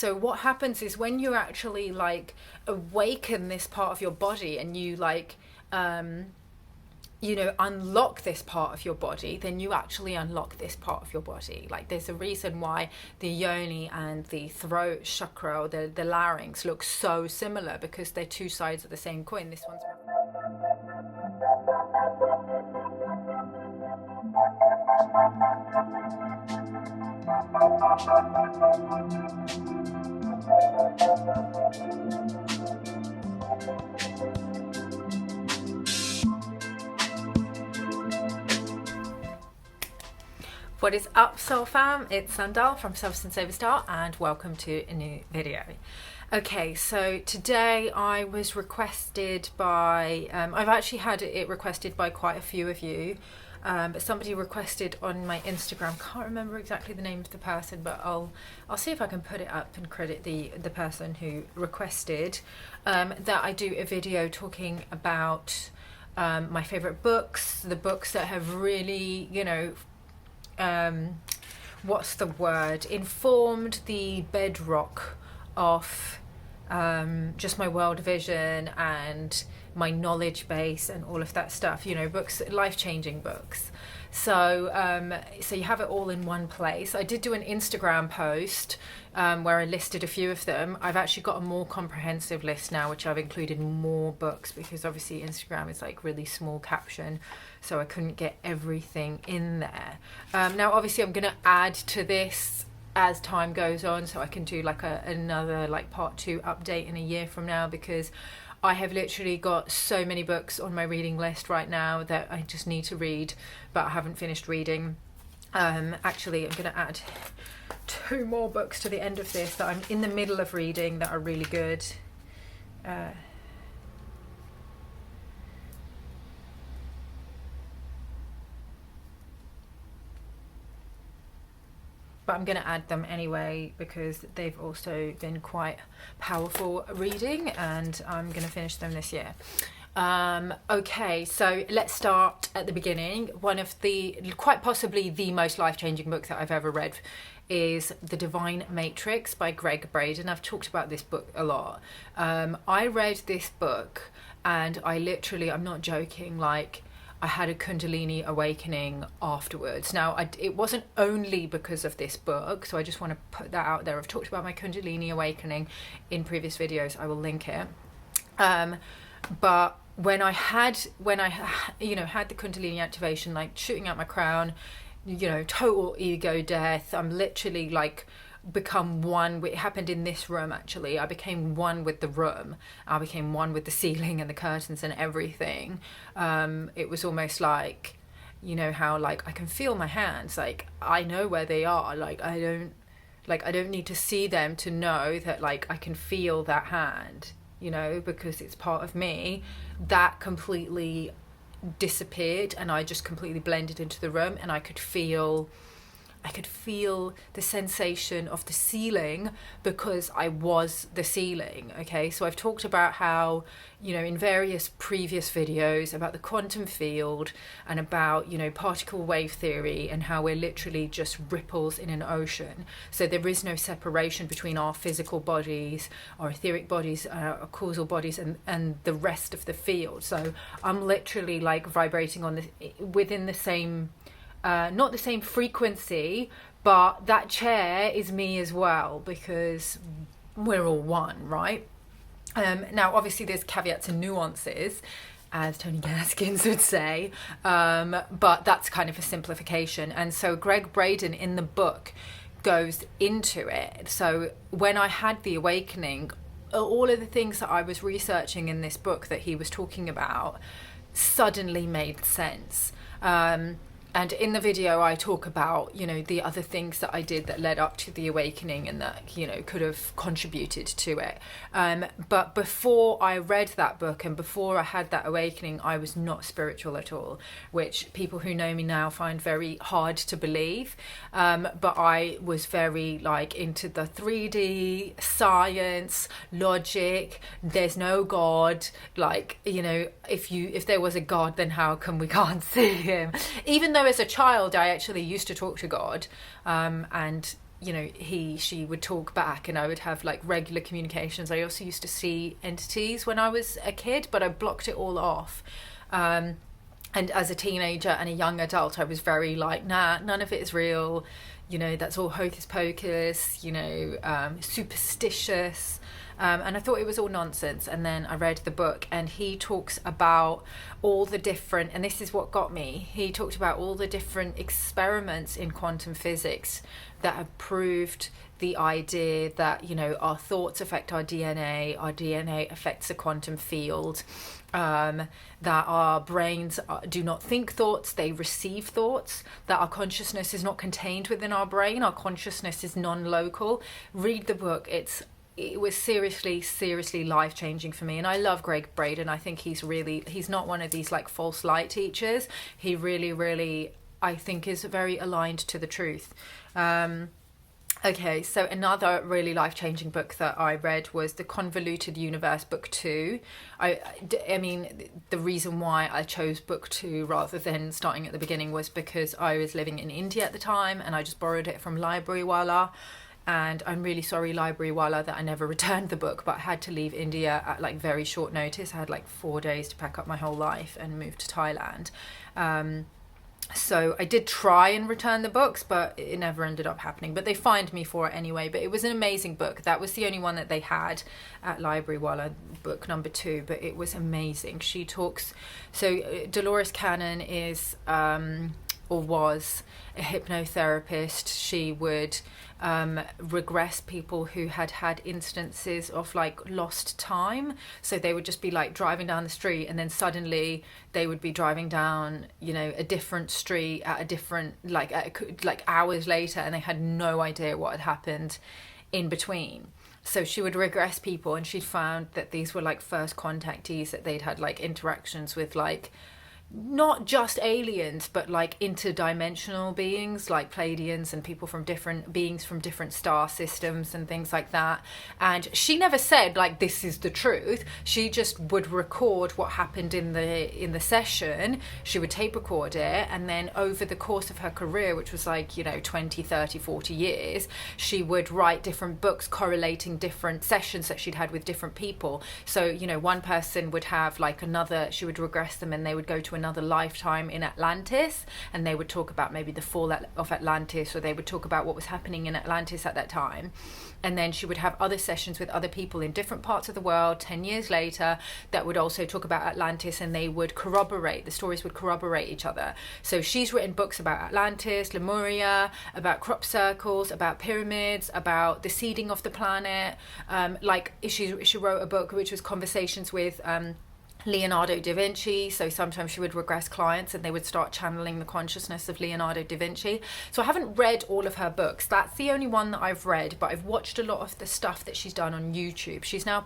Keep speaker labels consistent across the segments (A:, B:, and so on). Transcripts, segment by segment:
A: So what happens is when you actually like awaken this part of your body and you like you know, unlock this part of your body, then you actually unlock this part of your body. Like there's a reason why the yoni and the throat chakra, or the larynx, look so similar, because they're two sides of the same coin. This one's What is up, Soul Fam? It's Sandal from Substance Over Star, and welcome to a new video. Okay, so today I was requested by, I've actually had it requested by quite a few of you, but somebody requested on my Instagram, can't remember exactly the name of the person, but I'll see if I can put it up and credit the person who requested that I do a video talking about my favourite books, the books that have really, you know, what's the word, informed the bedrock of just my world vision and my knowledge base and all of that stuff, you know, books, life-changing books. So so you have it all in one place. I did do an Instagram post where I listed a few of them. I've actually got a more comprehensive list now, which I've included more books, because obviously Instagram is like really small caption, so I couldn't get everything in there. Now obviously I'm gonna add to this as time goes on, so I can do like another like part 2 update in a year from now, because I have literally got so many books on my reading list right now that I just need to read, but I haven't finished reading. Actually, I'm going to add 2 more books to the end of this that I'm in the middle of reading that are really good. But I'm going to add them anyway, because they've also been quite powerful reading, and I'm going to finish them this year. Okay, so let's start at the beginning. One of the, quite possibly the most life-changing book that I've ever read is The Divine Matrix by Gregg Braden. I've talked about this book a lot. I read this book and I literally, I'm not joking, like I had a Kundalini awakening afterwards. Now, it wasn't only because of this book, so I just want to put that out there. I've talked about my Kundalini awakening in previous videos. I will link it. But when I you know, had the Kundalini activation, like shooting out my crown, you know, total ego death. I'm literally like become one. It happened in this room, actually. I became one with the room. I became one with the ceiling and the curtains and everything. It was almost like, you know, how like I can feel my hands, like I know where they are, like I don't need to see them to know that like I can feel that hand, you know, because it's part of me. That completely disappeared, and I just completely blended into the room, and I could feel the sensation of the ceiling because I was the ceiling. Okay, so I've talked about how, you know, in various previous videos about the quantum field and about, you know, particle wave theory, and how we're literally just ripples in an ocean. So there is no separation between our physical bodies, our etheric bodies, our causal bodies, and the rest of the field. So I'm literally like vibrating on within the same, not the same frequency, but that chair is me as well, because we're all one, right? Now obviously there's caveats and nuances, as Tony Gaskins would say, but that's kind of a simplification. And so Gregg Braden in the book goes into it. So when I had the awakening, all of the things that I was researching in this book that he was talking about suddenly made sense. And in the video I talk about, you know, the other things that I did that led up to the awakening and that, you know, could have contributed to it. But before I read that book and before I had that awakening, I was not spiritual at all, which people who know me now find very hard to believe. But I was very like into the 3D, science, logic, there's no God. Like, you know, if there was a God, then how come we can't see him? Even though as a child I actually used to talk to God, and she would talk back, and I would have like regular communications. I also used to see entities when I was a kid, but I blocked it all off. And as a teenager and a young adult, I was very like, nah, none of it is real. That's all hocus pocus, superstitious. And I thought it was all nonsense. And then I read the book, and he talks about all the different, and this is what got me, he talked about all the different experiments in quantum physics that have proved the idea that, our thoughts affect our DNA affects the quantum field, that our brains do not think thoughts, they receive thoughts, that our consciousness is not contained within our brain, our consciousness is non-local. Read the book. It was seriously life-changing for me. And I love Greg Braden. I think he's not one of these like false light teachers. He really, I think, is very aligned to the truth. Okay, so another really life-changing book that I read was The Convoluted Universe, Book 2. I mean, the reason why I chose Book 2 rather than starting at the beginning was because I was living in India at the time, and I just borrowed it from Library Wala. And I'm really sorry, Library Wala, that I never returned the book, but I had to leave India at like very short notice. I had like 4 days to pack up my whole life and move to Thailand. So I did try and return the books, but it never ended up happening. But they fined me for it anyway. But it was an amazing book. That was the only one that they had at Library Wala, book number 2. But it was amazing. She talks... So Dolores Cannon is, or was, a hypnotherapist. She would regress people who had instances of like lost time. So they would just be like driving down the street, and then suddenly they would be driving down a different street at a different like hours later, and they had no idea what had happened in between. So she would regress people, and she'd found that these were like first contactees that they'd had like interactions with, like not just aliens, but like interdimensional beings like Pleadians and people from different beings from different star systems and things like that. And she never said like this is the truth. She just would record what happened in the session. She would tape record it, and then over the course of her career, which was like 20, 30, 40 years, she would write different books correlating different sessions that she'd had with different people. So one person would have like she would regress them, and they would go to another lifetime in Atlantis, and they would talk about maybe the fall of Atlantis, or they would talk about what was happening in Atlantis at that time. And then she would have other sessions with other people in different parts of the world 10 years later that would also talk about Atlantis, and they would corroborate, the stories would corroborate each other. So she's written books about Atlantis, Lemuria, about crop circles, about pyramids, about the seeding of the planet. She wrote a book which was conversations with Leonardo da Vinci. So sometimes she would regress clients, and they would start channeling the consciousness of Leonardo da Vinci. So I haven't read all of her books. That's the only one that I've read, but I've watched a lot of the stuff that she's done on YouTube. She's now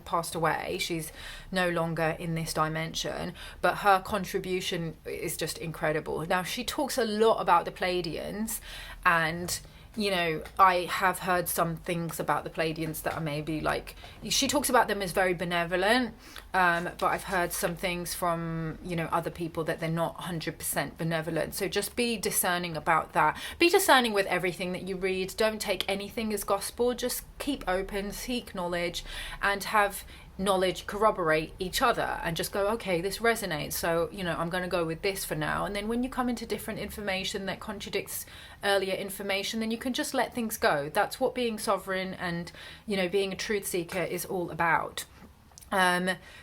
A: passed away. She's no longer in this dimension, but her contribution is just incredible. Now, she talks a lot about the Pleadians, and I have heard some things about the Pleadians that are maybe like, she talks about them as very benevolent, but I've heard some things from, other people that they're not 100% benevolent. So just be discerning about that. Be discerning with everything that you read. Don't take anything as gospel. Just keep open, seek knowledge, and have knowledge corroborate each other, and just go, okay, this resonates, so I'm going to go with this for now. And then when you come into different information that contradicts earlier information, then you can just let things go. That's what being sovereign and being a truth seeker is all about.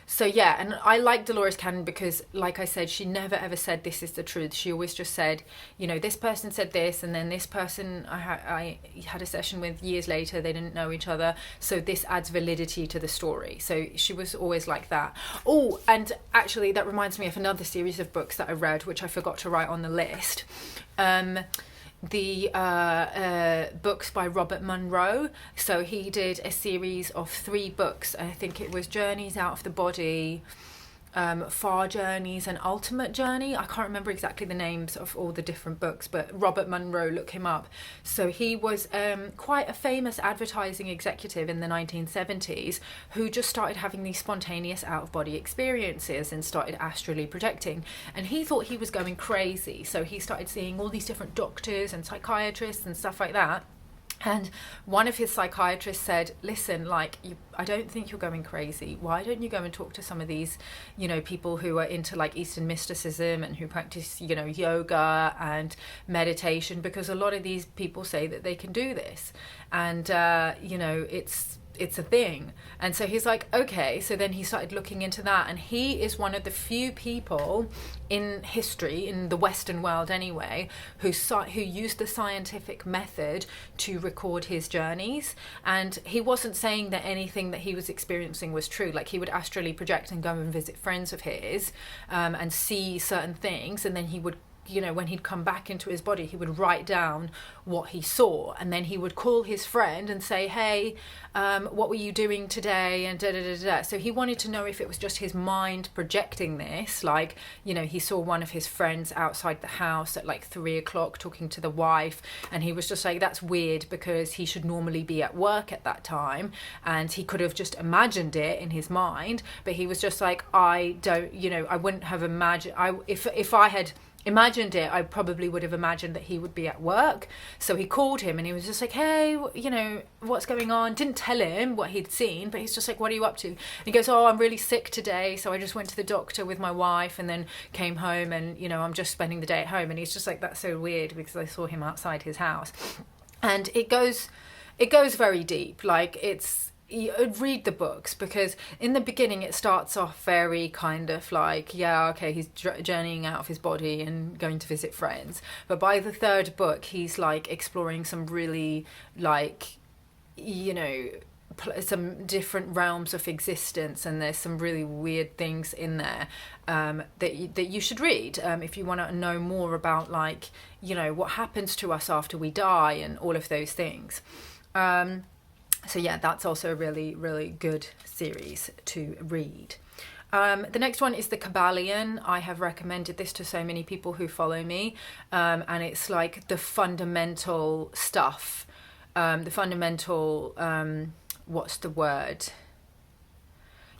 A: So yeah, and I like Dolores Cannon because, like I said, she never ever said this is the truth. She always just said, this person said this, and then this person I had a session with years later, they didn't know each other, so this adds validity to the story. So she was always like that. Oh, and actually that reminds me of another series of books that I read, which I forgot to write on the list. The books by Robert Monroe. So he did a series of 3 books. I think it was Journeys Out of the Body, Far Journeys, and Ultimate Journey. I can't remember exactly the names of all the different books, but Robert Monroe, look him up. So he was quite a famous advertising executive in the 1970s who just started having these spontaneous out-of-body experiences and started astrally projecting. And he thought he was going crazy, so he started seeing all these different doctors and psychiatrists and stuff like that. And one of his psychiatrists said, listen, like, I don't think you're going crazy. Why don't you go and talk to some of these, you know, people who are into like Eastern mysticism and who practice, you know, yoga and meditation, because a lot of these people say that they can do this. And, you know, it's a thing. And so he's like, okay. So then he started looking into that, and he is one of the few people in history, in the Western world anyway, who used the scientific method to record his journeys. And he wasn't saying that anything that he was experiencing was true. Like, he would astrally project and go and visit friends of his, and see certain things, and then he would, you know, when he'd come back into his body, he would write down what he saw, and then he would call his friend and say, hey, what were you doing today, and da da da da. So he wanted to know if it was just his mind projecting this. Like, you know, he saw one of his friends outside the house at like 3 o'clock talking to the wife, and he was just like, that's weird, because he should normally be at work at that time, and he could have just imagined it in his mind. But he was just like, I don't, you know, I wouldn't have imagined, if I had imagined it, I probably would have imagined that he would be at work. So he called him, and he was just like, hey, you know, what's going on? Didn't tell him what he'd seen, but he's just like, what are you up to? And he goes, oh, I'm really sick today, so I just went to the doctor with my wife and then came home, and, you know, I'm just spending the day at home. And he's just like, that's so weird, because I saw him outside his house. And it goes very deep. Like, read the books, because in the beginning it starts off very kind of like, yeah, okay, he's journeying out of his body and going to visit friends. But by the third book, he's like exploring some really, like, you know, some different realms of existence, and there's some really weird things in there that you should read if you want to know more about, like, you know, what happens to us after we die and all of those things. So yeah, that's also a really, really good series to read. The next one is the Kabalian. I have recommended this to so many people who follow me, and it's like the fundamental stuff, the fundamental, what's the word?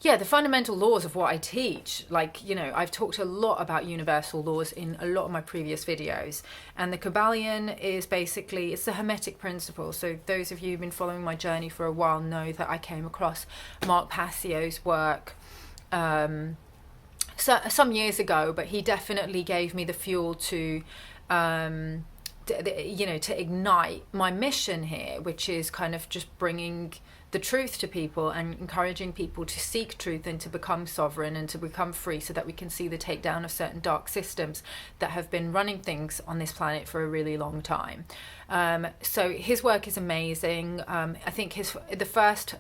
A: Yeah, the fundamental laws of what I teach. Like, you know, I've talked a lot about universal laws in a lot of my previous videos. And the Kabalian is basically, it's the Hermetic principle. So those of you who've been following my journey for a while know that I came across Mark Passio's work some years ago, but he definitely gave me the fuel to, you know, to ignite my mission here, which is kind of just bringing the truth to people and encouraging people to seek truth and to become sovereign and to become free, so that we can see the takedown of certain dark systems that have been running things on this planet for a really long time. So his work is amazing. I think the first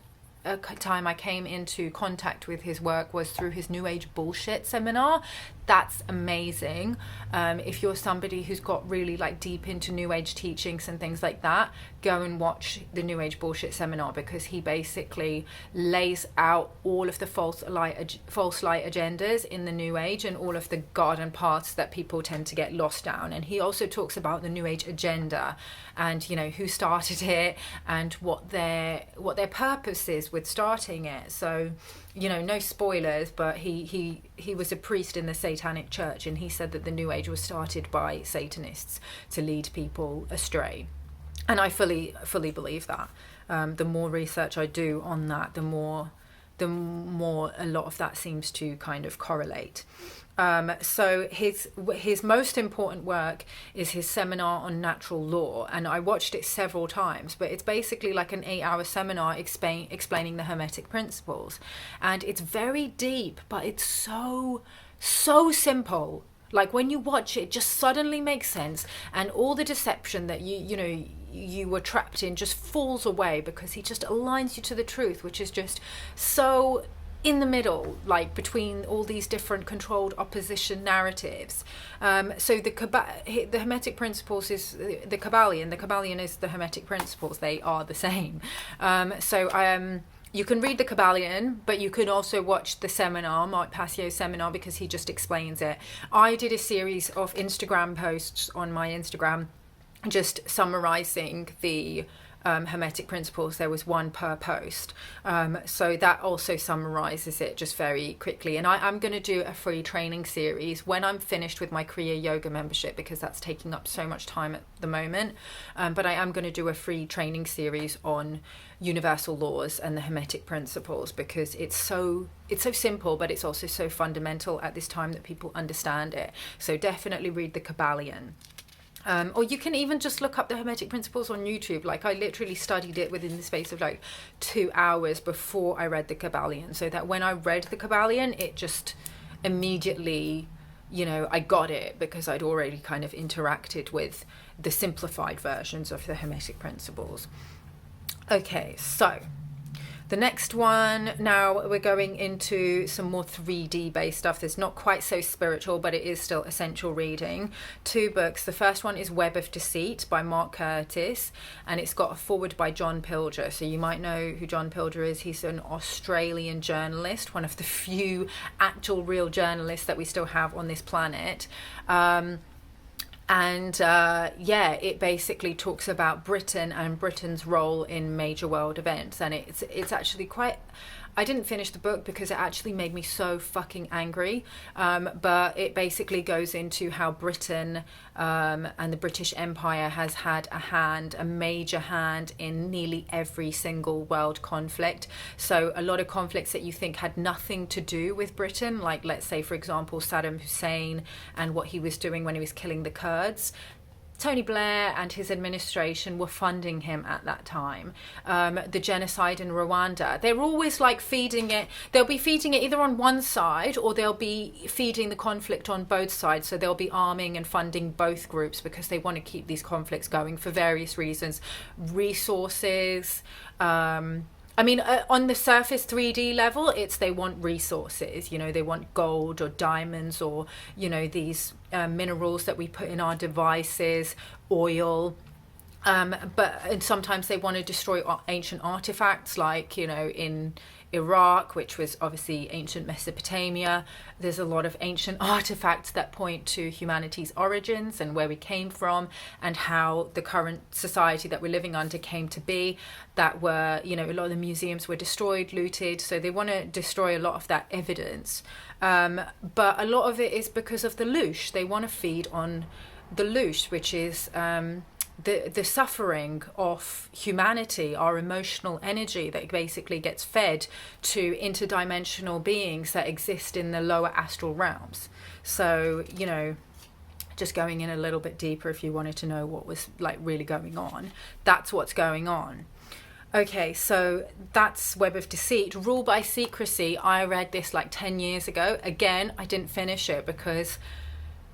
A: time I came into contact with his work was through his New Age bullshit seminar. That's amazing. If you're somebody who's got really like deep into New Age teachings and things like that, go and watch the New Age bullshit seminar, because he basically lays out all of the false light agendas in the New Age and all of the garden paths that people tend to get lost down. And he also talks about the New Age agenda, and, you know, who started it and what their purpose is with starting it. So, you know, no spoilers, but he was a priest in the Satanic Church, and he said that the New Age was started by Satanists to lead people astray. And I fully believe that. The more research I do on that, the more a lot of that seems to kind of correlate. So his most important work is his seminar on natural law, and I watched it several times, but it's basically like an 8-hour seminar explaining the Hermetic principles, and it's very deep, but it's so simple. Like, when you watch it, just suddenly makes sense, and all the deception that you were trapped in just falls away, because he just aligns you to the truth, which is just so in the middle, like between all these different controlled opposition narratives. So the Hermetic principles is the Kabalian. The Kabalian is the Hermetic principles. They are the same. You can read the Kabalian, but you can also watch the seminar, Mark Passio's seminar, because he just explains it. I did a series of Instagram posts on my Instagram just summarizing the Hermetic principles. There was one per post. So that also summarizes it just very quickly. And I'm going to do a free training series when I'm finished with my Kriya Yoga membership, because that's taking up so much time at the moment. But I am going to do a free training series on universal laws and the Hermetic principles, because it's so simple, but it's also so fundamental at this time that people understand it. So definitely read the Kabalian. Or you can even just look up the Hermetic principles on YouTube. Like, I literally studied it within the space of like 2 hours before I read the Kabalian, so that when I read the Kabalian, it just immediately, you know, I got it, because I'd already kind of interacted with the simplified versions of the Hermetic principles. Okay, so the next one, now we're going into some more 3D based stuff. That's not quite so spiritual, but it is still essential reading. 2 books. The first one is Web of Deceit by Mark Curtis, and it's got a foreword by John Pilger. So you might know who John Pilger is. He's an Australian journalist, one of the few actual real journalists that we still have on this planet. It basically talks about Britain and Britain's role in major world events, and it's actually quite, I didn't finish the book because it actually made me so fucking angry, but it basically goes into how Britain and the British Empire has had a major hand in nearly every single world conflict. So a lot of conflicts that you think had nothing to do with Britain, like let's say for example Saddam Hussein and what he was doing when he was killing the Kurds, Tony Blair and his administration were funding him at that time. The genocide in Rwanda, they're always like feeding it. They'll be feeding it either on one side, or they'll be feeding the conflict on both sides. So they'll be arming and funding both groups because they want to keep these conflicts going for various reasons. Resources, on the surface 3D level, they want resources, you know, they want gold or diamonds or, you know, these minerals that we put in our devices, oil. And sometimes they want to destroy ancient artifacts, like, you know, in Iraq, which was obviously ancient Mesopotamia. There's a lot of ancient artifacts that point to humanity's origins and where we came from and how the current society that we're living under came to be, that were, you know, a lot of the museums were destroyed, looted. So they want to destroy a lot of that evidence. But a lot of it is because of the louche. They want to feed on the louche, which is the suffering of humanity, our emotional energy that basically gets fed to interdimensional beings that exist in the lower astral realms. So, you know, just going in a little bit deeper, if you wanted to know what was like really going on, that's what's going on. Okay, so that's Web of Deceit. Rule by Secrecy, I read this like 10 years ago. Again, I didn't finish it because,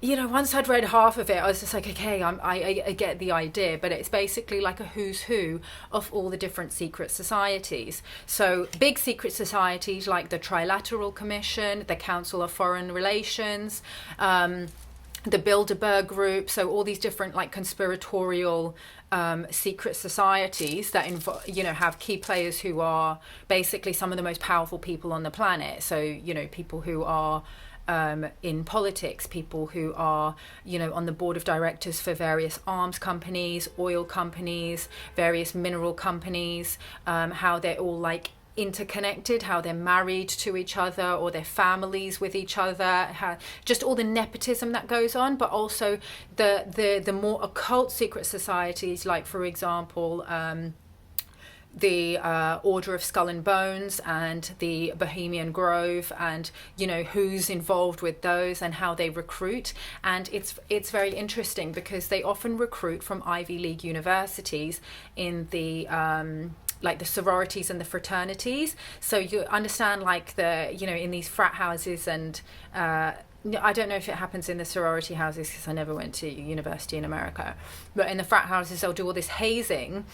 A: you know, once I'd read half of it, I was just like, okay, I get the idea. But it's basically like a who's who of all the different secret societies. So big secret societies like the Trilateral Commission, the Council of Foreign Relations, the Bilderberg Group. So all these different like conspiratorial secret societies that have key players who are basically some of the most powerful people on the planet. So, you know, people who are in politics, people who are, you know, on the board of directors for various arms companies, oil companies, various mineral companies, how they're all like interconnected, how they're married to each other or their families with each other, just all the nepotism that goes on, but also the more occult secret societies, like for example the Order of Skull and Bones and the Bohemian Grove, and you know who's involved with those and how they recruit. And it's very interesting because they often recruit from Ivy League universities in the like the sororities and the fraternities. So you understand, like, the, you know, in these frat houses, and I don't know if it happens in the sorority houses because I never went to university in America, but in the frat houses they'll do all this hazing.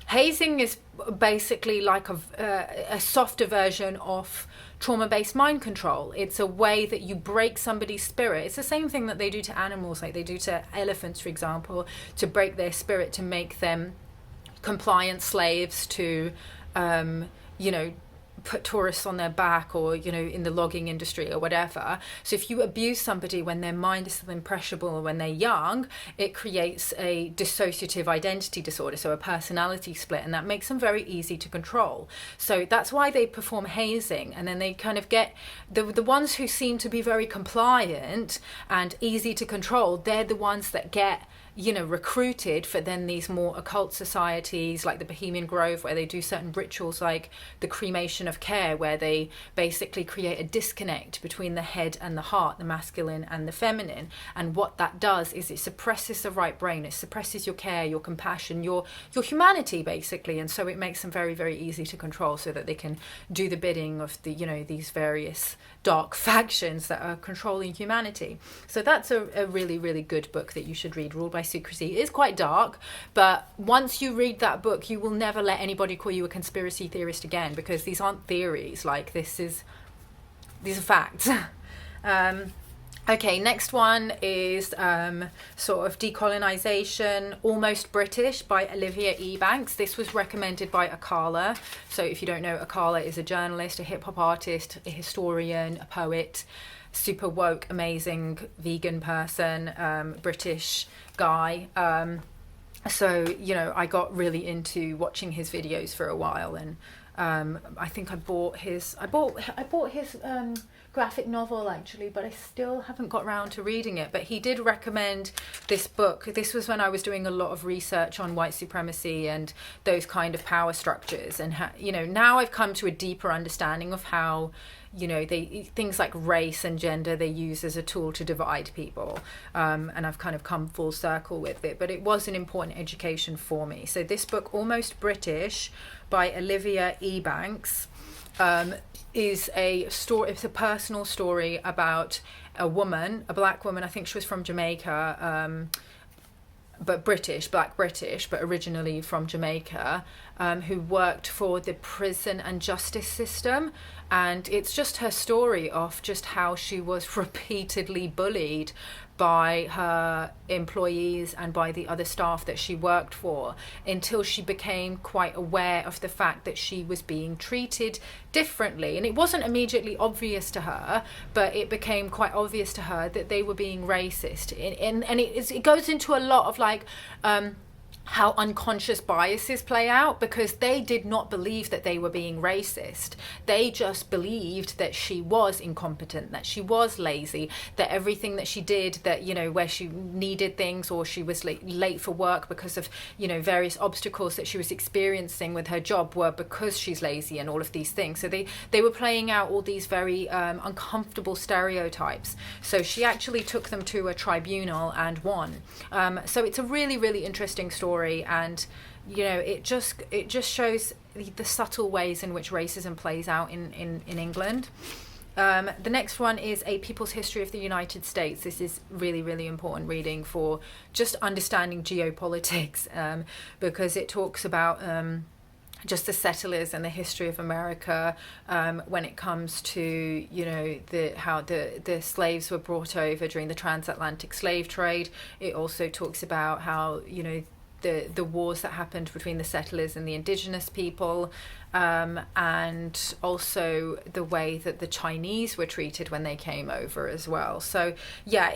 A: Hazing is basically like a softer version of trauma-based mind control. It's a way that you break somebody's spirit. It's the same thing that they do to animals, like they do to elephants, for example, to break their spirit, to make them compliant slaves to, put tourists on their back, or in the logging industry or whatever. So if you abuse somebody when their mind is still impressionable or when they're young, it creates a dissociative identity disorder, so a personality split, and that makes them very easy to control. So that's why they perform hazing, and then they kind of get the ones who seem to be very compliant and easy to control, they're the ones that get recruited for then these more occult societies like the Bohemian Grove, where they do certain rituals like the cremation of care, where they basically create a disconnect between the head and the heart, the masculine and the feminine. And what that does is it suppresses the right brain, it suppresses your care, your compassion, your humanity, basically. And so it makes them very, very easy to control, so that they can do the bidding of the these various dark factions that are controlling humanity. So that's a really, really good book that you should read. Ruled by Secrecy. It is quite dark, but once you read that book, you will never let anybody call you a conspiracy theorist again, because these aren't theories. Like, these are facts. Okay, next one is sort of Decolonization, Almost British, by Olivia E. Banks. This was recommended by Akala. So if you don't know, Akala is a journalist, a hip-hop artist, a historian, a poet, super woke, amazing vegan person, British guy. So I got really into watching his videos for a while, and I think I bought his graphic novel, actually, but I still haven't got around to reading it. But he did recommend this book. This was when I was doing a lot of research on white supremacy and those kind of power structures, and now I've come to a deeper understanding of how things like race and gender they use as a tool to divide people, and I've kind of come full circle with it. But it was an important education for me. So this book, Almost British, by Olivia E. Banks, is a story. It's a personal story about a woman, a black woman. I think she was from Jamaica, but black British, but originally from Jamaica, who worked for the prison and justice system. And it's just her story of just how she was repeatedly bullied by her employees and by the other staff that she worked for, until she became quite aware of the fact that she was being treated differently. And it wasn't immediately obvious to her, but it became quite obvious to her that they were being racist. And it goes into a lot of like how unconscious biases play out, because they did not believe that they were being racist. They just believed that she was incompetent, that she was lazy, that everything that she did, that where she needed things, or she was late for work because of various obstacles that she was experiencing with her job, were because she's lazy, and all of these things. So they were playing out all these very uncomfortable stereotypes. So she actually took them to a tribunal and won. So it's a really, really interesting story. And it just shows the subtle ways in which racism plays out in England. The next one is A People's History of the United States. This is really, really important reading for just understanding geopolitics, because it talks about just the settlers and the history of America, when it comes to how the slaves were brought over during the transatlantic slave trade. It also talks about how the wars that happened between the settlers and the indigenous people, and also the way that the Chinese were treated when they came over as well. So yeah,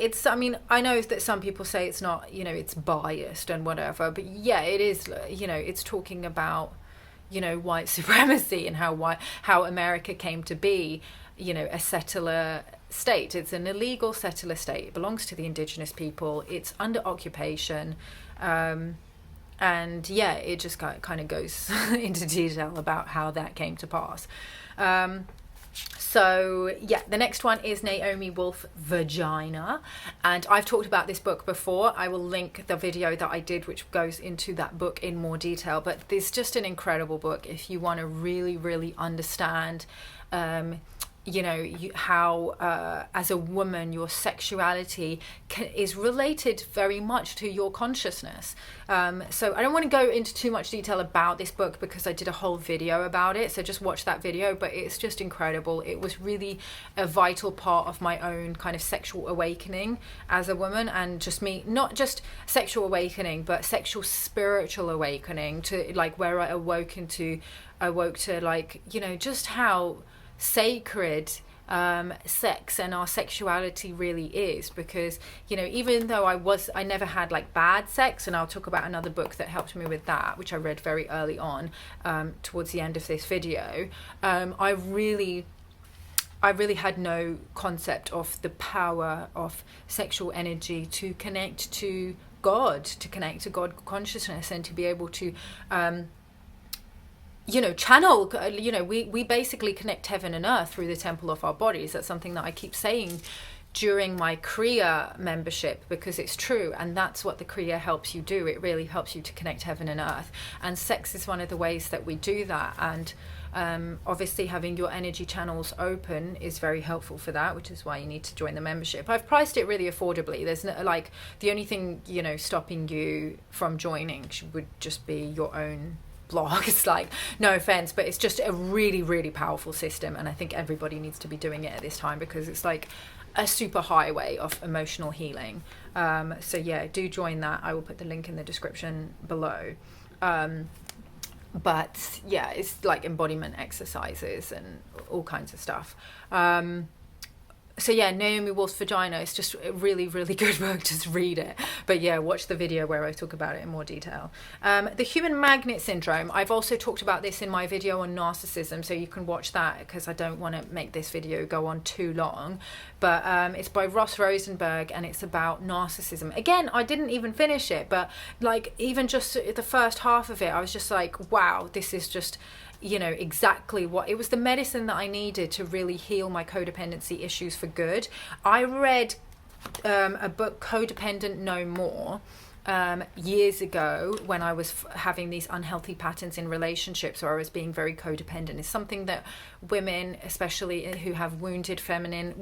A: I know that some people say it's not, it's biased and whatever, but yeah, it is, it's talking about, white supremacy and how America came to be, a settler state. It's an illegal settler state. It belongs to the indigenous people. It's under occupation. And yeah, it just kind of goes into detail about how that came to pass. So yeah, the next one is Naomi Wolf, Vagina. And I've talked about this book before. I will link the video that I did, which goes into that book in more detail. But it's just an incredible book if you want to really, really understand how as a woman your sexuality is related very much to your consciousness. So I don't want to go into too much detail about this book because I did a whole video about it, so just watch that video, but it's just incredible. It was really a vital part of my own kind of sexual awakening as a woman, and just me, not just sexual awakening but sexual spiritual awakening, to like where I awoke to like, just how sacred sex and our sexuality really is. Because even though I never had like bad sex, and I'll talk about another book that helped me with that, which I read very early on, towards the end of this video, I really had no concept of the power of sexual energy to connect to God, consciousness, and to be able to channel, we basically connect heaven and earth through the temple of our bodies. That's something that I keep saying during my Kriya membership, because it's true, and that's what the Kriya helps you do. It really helps you to connect heaven and earth, and sex is one of the ways that we do that. And obviously having your energy channels open is very helpful for that, which is why you need to join the membership. I've priced it really affordably. There's no, like, the only thing stopping you from joining would just be your own blog. It's like, no offense, but it's just a really, really powerful system, and I think everybody needs to be doing it at this time, because it's like a super highway of emotional healing. So yeah, do join that. I will put the link in the description below. But yeah, it's like embodiment exercises and all kinds of stuff. So yeah, Naomi Wolf's Vagina is just a really, really good book. Just read it. But yeah, watch the video where I talk about it in more detail. The human magnet syndrome, I've also talked about this in my video on narcissism, so you can watch that, because I don't want to make this video go on too long. But it's by Ross Rosenberg, and it's about narcissism. Again, I didn't even finish it, but like even just the first half of it, I was just like, wow, this is just exactly what it was, the medicine that I needed to really heal my codependency issues for good. I read a book, Codependent No More, years ago, when I was having these unhealthy patterns in relationships, or I was being very codependent. Is something that women, especially who have wounded feminine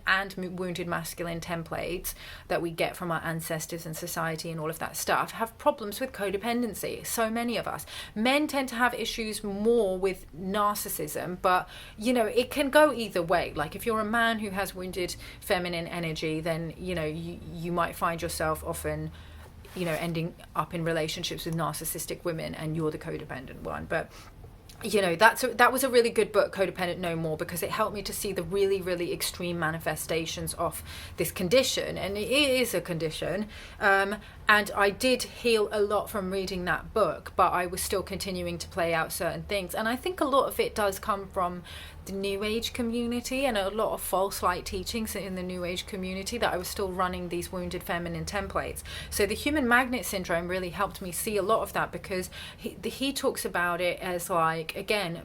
A: and wounded masculine templates that we get from our ancestors and society and all of that stuff, have problems with codependency. So many of us. Men tend to have issues more with narcissism, but it can go either way. Like if you're a man who has wounded feminine energy, then you might find yourself often ending up in relationships with narcissistic women, and you're the codependent one. But that was a really good book, Codependent No More, because it helped me to see the really, really extreme manifestations of this condition, and it is a condition. And I did heal a lot from reading that book, but I was still continuing to play out certain things. And I think a lot of it does come from the New Age community, and a lot of false light teachings in the New Age community, that I was still running these wounded feminine templates. So the human magnet syndrome really helped me see a lot of that, because he talks about it as like, again,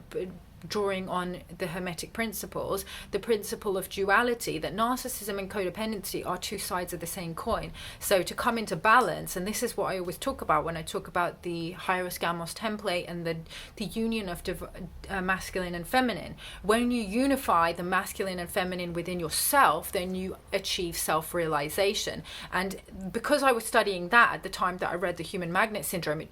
A: drawing on the Hermetic principles, the principle of duality, that narcissism and codependency are two sides of the same coin. So to come into balance, and this is what I always talk about when I talk about the Hieros Gamos template and the union of masculine and feminine. When you unify the masculine and feminine within yourself, then you achieve self-realization. And because I was studying that at the time that I read the human magnet syndrome,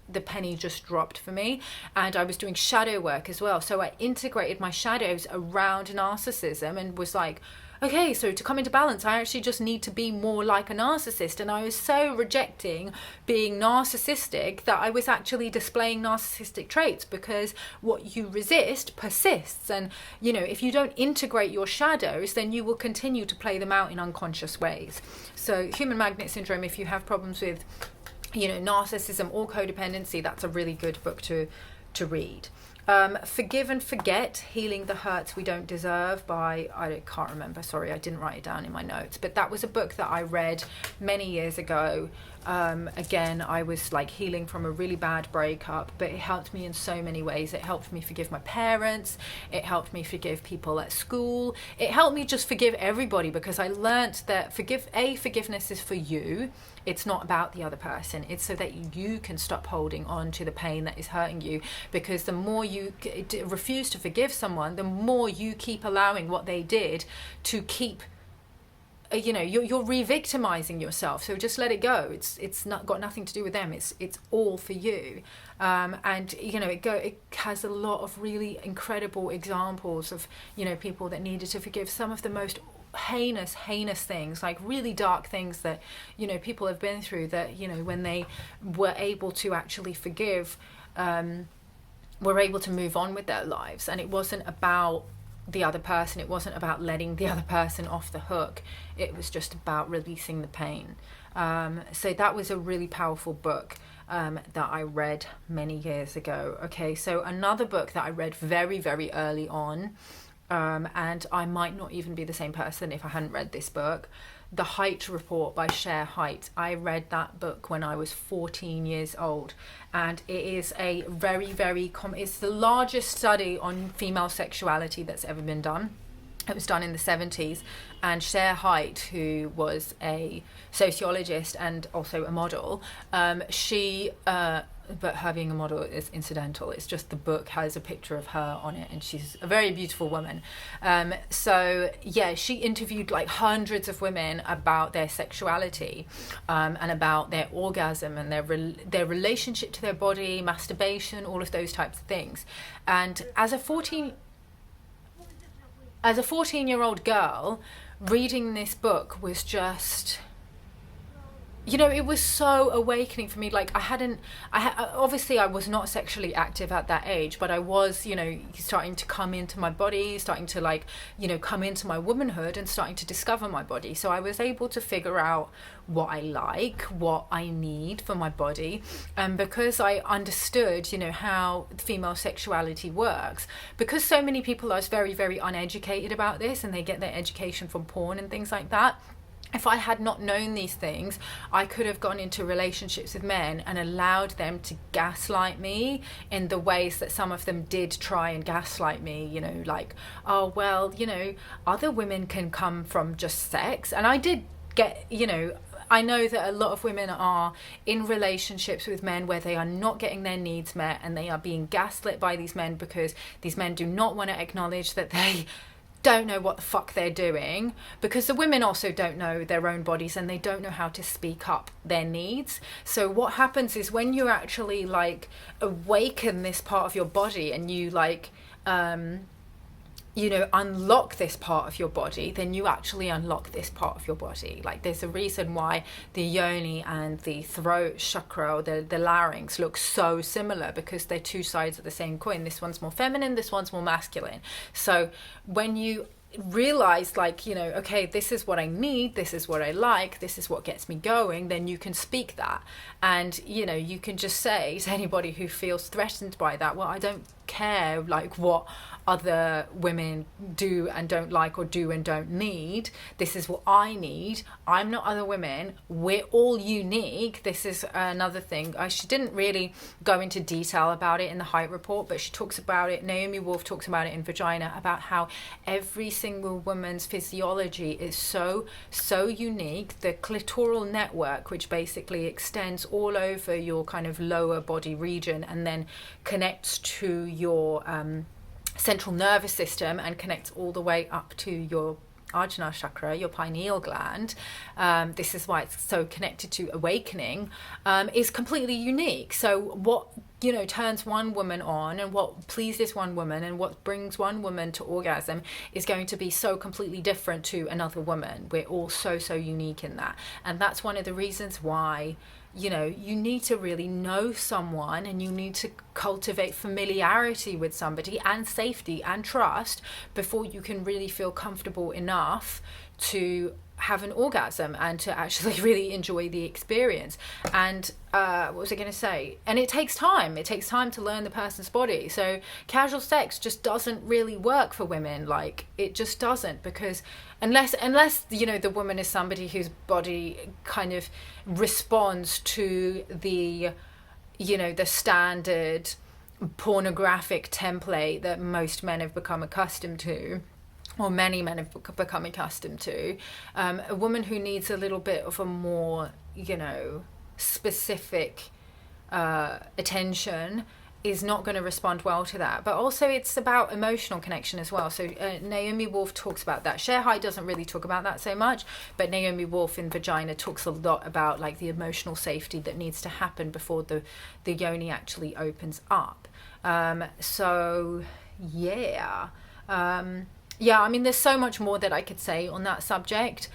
A: the penny just dropped for me. And I was doing shadow work as well, so I integrated my shadows around narcissism, and was like, okay, so to come into balance, I actually just need to be more like a narcissist. And I was so rejecting being narcissistic that I was actually displaying narcissistic traits, because what you resist persists. And if you don't integrate your shadows, then you will continue to play them out in unconscious ways. So human magnet syndrome, if you have problems with narcissism or codependency, that's a really good book to read. Forgive and Forget, Healing the Hurts We Don't Deserve by, I can't remember, sorry, I didn't write it down in my notes, but that was a book that I read many years ago, Again, I was like healing from a really bad breakup, but it helped me in so many ways. It helped me forgive my parents. It helped me forgive people at school. It helped me just forgive everybody, because I learned that forgiveness is for you. It's not about the other person. It's so that you can stop holding on to the pain that is hurting you. Because the more you refuse to forgive someone, the more you keep allowing what they did to keep, you're re-victimizing yourself. So just let it go. It's not got nothing to do with them. It's all for you. And it has a lot of really incredible examples of people that needed to forgive some of the most heinous things, like really dark things that people have been through, that when they were able to actually forgive, were able to move on with their lives. And it wasn't about the other person. It wasn't about letting the other person off the hook. It was just about releasing the pain. So that was a really powerful book that I read many years ago. Okay, so another book that I read very, very early on, and I might not even be the same person if I hadn't read this book, The Height Report by Cher Height. I read that book when I was 14 years old, and it is a very, very it's the largest study on female sexuality that's ever been done. It was done in the 70s, and Cher Height, who was a sociologist and also a model, but her being a model is incidental. It's just the book has a picture of her on it, and she's a very beautiful woman. So yeah, she interviewed like hundreds of women about their sexuality, and about their orgasm and their relationship to their body, masturbation, all of those types of things. And as a 14-year-old girl, reading this book was just, it was so awakening for me. Like obviously I was not sexually active at that age, but I was, starting to come into my body, starting to come into my womanhood and starting to discover my body. So I was able to figure out what I like, what I need for my body. And because I understood, how female sexuality works, because so many people are very, very uneducated about this, and they get their education from porn and things like that. If I had not known these things, I could have gone into relationships with men and allowed them to gaslight me in the ways that some of them did try and gaslight me, like, oh, well, other women can come from just sex. And I did get, I know that a lot of women are in relationships with men where they are not getting their needs met, and they are being gaslit by these men because these men do not want to acknowledge that they don't know what the fuck they're doing, because the women also don't know their own bodies, and they don't know how to speak up their needs. So what happens is, when you actually awaken this part of your body, and you unlock this part of your body, then you actually unlock this part of your body. Like, there's a reason why the yoni and the throat chakra, or the larynx, look so similar, because they're two sides of the same coin. This one's more feminine, this one's more masculine. So when you realize, okay, this is what I need, this is what I like, this is what gets me going, then you can speak that. And you can just say to anybody who feels threatened by that, well, I don't care what other women do and don't like, or do and don't need. This is what I need. I'm not other women. We're all unique. This is another thing. She didn't really go into detail about it in the Height Report, but she talks about it. Naomi Wolf talks about it in Vagina, about how every single woman's physiology is so unique. The clitoral network, which basically extends all over your kind of lower body region, and then connects to your central nervous system, and connects all the way up to your Ajna chakra, your pineal gland. This is why it's so connected to awakening, is completely unique. So what turns one woman on, and what pleases one woman, and what brings one woman to orgasm, is going to be so completely different to another woman. We're all so unique in that. And that's one of the reasons why you need to really know someone, and you need to cultivate familiarity with somebody, and safety and trust, before you can really feel comfortable enough to have an orgasm and to actually really enjoy the experience. And what was I going to say? And it takes time. It takes time to learn the person's body. So casual sex just doesn't really work for women. Like, it just doesn't, because unless the woman is somebody whose body kind of responds to the the standard pornographic template that most men have become accustomed to, or many men have become accustomed to. A woman who needs a little bit of a more, specific attention is not going to respond well to that. But also it's about emotional connection as well. So Naomi Wolf talks about that. Sherhai doesn't really talk about that so much, but Naomi Wolf in Vagina talks a lot about like the emotional safety that needs to happen before the yoni actually opens up. Yeah, I mean, there's so much more that I could say on that subject.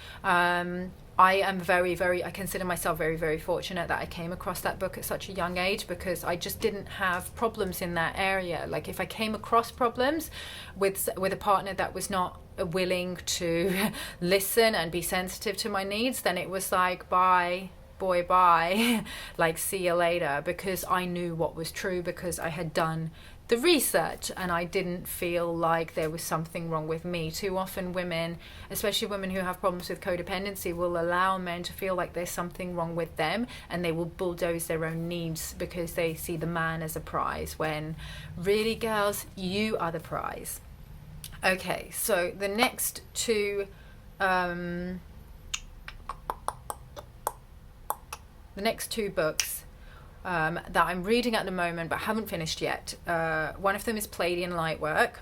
A: I am I consider myself very, very fortunate that I came across that book at such a young age, because I just didn't have problems in that area. Like, if I came across problems with a partner that was not willing to listen and be sensitive to my needs, then it was like, bye, boy, bye, like, see you later, because I knew what was true, because I had done the research and I didn't feel like there was something wrong with me. Too often women, especially women who have problems with codependency, will allow men to feel like there's something wrong with them, and they will bulldoze their own needs because they see the man as a prize, when really, girls, you are the prize. Okay, so the next two books that I'm reading at the moment but haven't finished yet. One of them is Pleadian Lightwork.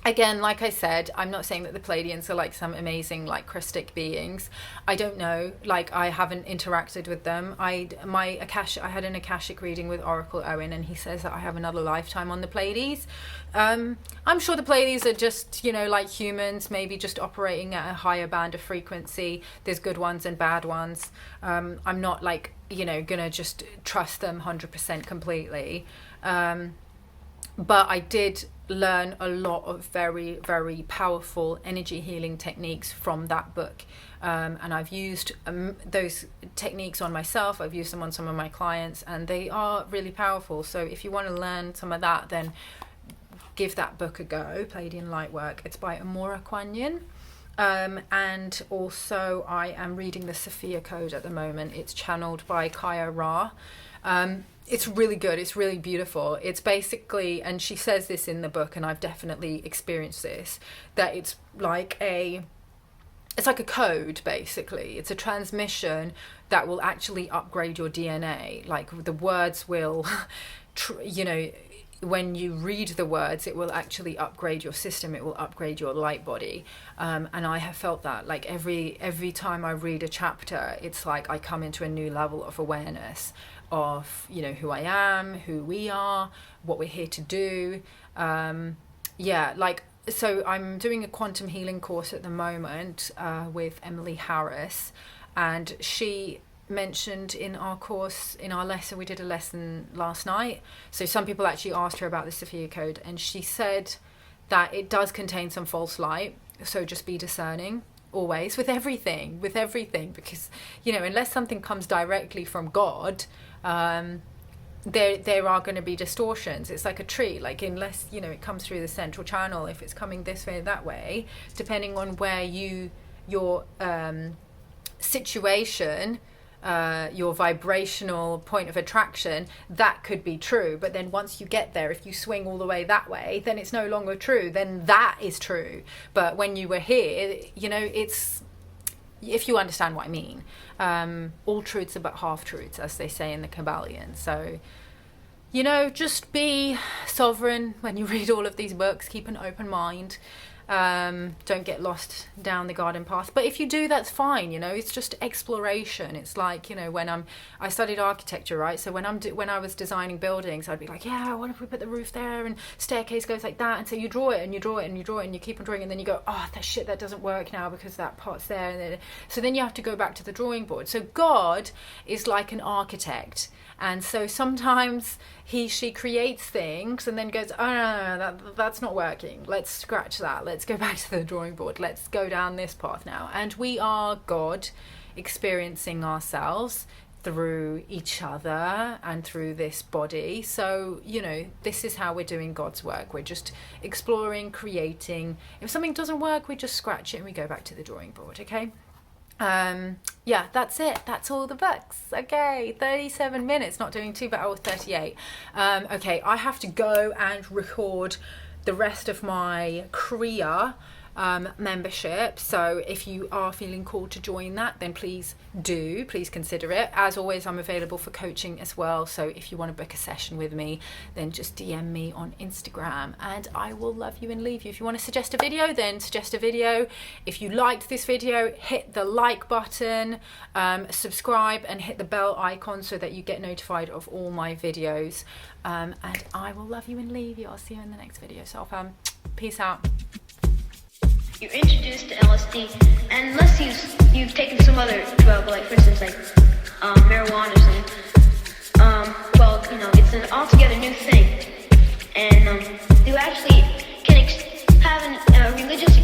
A: Again, like I said, I'm not saying that the Pleadians are like some amazing like Christic beings. I don't know, like, I haven't interacted with them. I had an Akashic reading with Oracle Owen, and he says that I have another lifetime on the Pleiades. I'm sure the Pleiades are just, like humans, maybe just operating at a higher band of frequency. There's good ones and bad ones. I'm not like, gonna just trust them 100% completely. But I did learn a lot of very, very powerful energy healing techniques from that book. And I've used those techniques on myself. I've used them on some of my clients, and they are really powerful. So if you want to learn some of that, then give that book a go, Pleadian Lightwork. It's by Amora Quanyan. And also I am reading the Sophia Code at the moment. It's channeled by Kaya Ra. It's really good. It's really beautiful. It's basically, and she says this in the book, and I've definitely experienced this, that it's like a code, basically. It's a transmission that will actually upgrade your DNA. Like, the words will, when you read the words, it will actually upgrade your system. It will upgrade your light body. And I have felt that, like, every time I read a chapter, it's like I come into a new level of awareness of, who I am, who we are, what we're here to do. So I'm doing a quantum healing course at the moment with Emily Harris, and she mentioned in our course, in our lesson, we did a lesson last night, so some people actually asked her about the Sophia Code, and she said that it does contain some false light, so just be discerning always with everything, because unless something comes directly from God, there are going to be distortions. It's like a tree, like, unless it comes through the central channel, if it's coming this way, that way, depending on where your situation, your vibrational point of attraction, that could be true. But then once you get there, if you swing all the way that way, then it's no longer true. Then that is true. But when you were here, it's, if you understand what I mean, all truths are but half truths, as they say in the Kabalian. So, just be sovereign when you read all of these books. Keep an open mind. Don't get lost down the garden path. But if you do, that's fine. It's just exploration. It's like, when I studied architecture, right? So when I was designing buildings, I'd be like, yeah, what if we put the roof there and staircase goes like that? And so you draw it and you draw it and you draw it and you keep on drawing, and then you go, oh, that doesn't work now because that part's there. And so then you have to go back to the drawing board. So God is like an architect. And so sometimes she creates things and then goes, oh, no, that's not working. Let's scratch that. let's go back to the drawing board. Let's go down this path now. And we are God experiencing ourselves through each other and through this body. So, you know, this is how we're doing God's work. We're just exploring, creating. If something doesn't work, we just scratch it and we go back to the drawing board, okay? Yeah, that's it. That's all the books. Okay, 37 minutes, not doing too bad. Oh, 38. Okay, I have to go and record the rest of my Kriya membership. So if you are feeling called to join that, then please consider it. As always, I'm available for coaching as well, so if you want to book a session with me, then just DM me on Instagram and I will love you and leave you. If you want to suggest a video, then suggest a video. If you liked this video, hit the like button, subscribe and hit the bell icon so that you get notified of all my videos, and I will love you and leave you. I'll see you in the next video. So peace out.
B: You're introduced to LSD, and unless you've taken some other drug, like for instance, like marijuana or something, well, you know, it's an altogether new thing, and you actually can have a religious